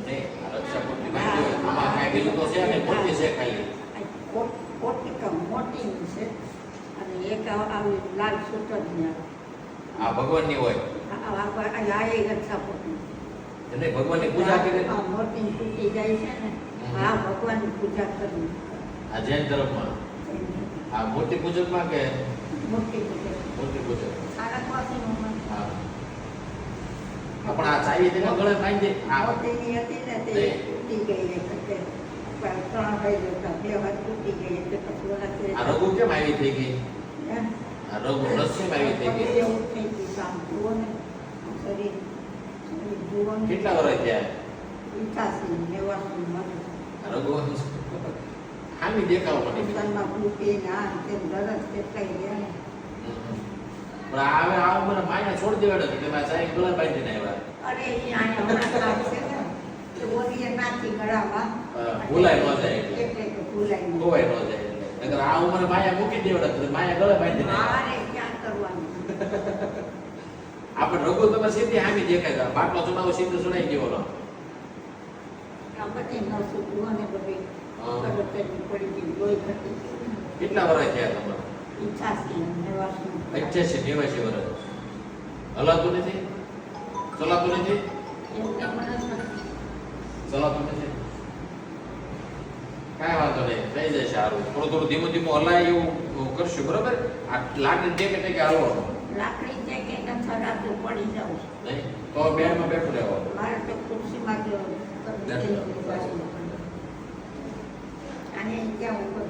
નહીં રક્ષાપૂર્તિ માંગી હોય આમાં કાંઈ બીજું તો છે ને મોટી છે ખાલી મોટી તો મોટી છે અને એક આવી લાલ સૂતરની આ ભગવાનની હોય આ એ રક્ષાપૂર્તિ એને ભગવાનની પૂજા કરી મોટી તૂટી જાય છે ને હા ભગવાનની પૂજા કરવી આ જૈન ધર્મમાં આ મૂર્તિ પૂજનમાં કે મોટી પૂજા મૂર્તિ પૂજન સારા પાસેનું હા પણ આ ચાવી તેના ગળે બાંધી આ મોટીની હતી ને તે તૂટી ગઈ એટલે ત્રણ ભાઈ હતા બે વાર તૂટી ગઈ એટલે પછી આ રઘુ કેમ આવી થઈ ગઈ હે? આ રઘુ રસ્સીમ આવી થઈ ગઈ એવું થઈ ગયું કામ જુઓ ને શરીર જુઓ ને કેટલા વર્ષ થયા 85 89 મને આ રઘુ હામી દેખાવ મને પોતાના ભૂખી ના તેમ દરજ કેટલાય ગયા ને પણ આવે આવ મને માયા છોડી દેવાડો કે તમે ચાવી ગળે બાંધીને આવ્યા અરે એ અહીંયા હમણાં કામ છે ને તો બોલીએ નાખી ગળામાં ભૂલાય ન જાય એટલે એટલે કે ભૂલાય ન ખોવાય ન જાય એટલે નકર આ ઉંમરે માયા મૂકી દેવાડો તો માયા ગળે બાંધીને આવ્યા. મારે ક્યાં કરવાનું આપણે રઘુ તમે સીધી હામી દેખાય બાટલો ચડાવો સીધો ચડાઈ ગયો ઓલો આ બધી નસો જુઓ ને બધી કરતની પડી ગઈ લોહી ઘટી ગયું કેટલા વર્ષ થયા તમારે 85 89 88 89 વર્ષ હલાતું નથી ચલાતું નથી ચલાતું નથી કાંઈ વાંધો નહીં થઈ જશે સારું થોડું ધીમું ધીમું હલાય એવું કરશું બરોબર આ લાકડી ટેકે ટેકે હાલવાનું લાકડી છે કે નથી રાતું પડી જાઉં નહીં તો બેડમાં બેઠું રહેવાનું મારે તો ખુરશીમાં જ બેઠું. અને ત્યાં ઉપર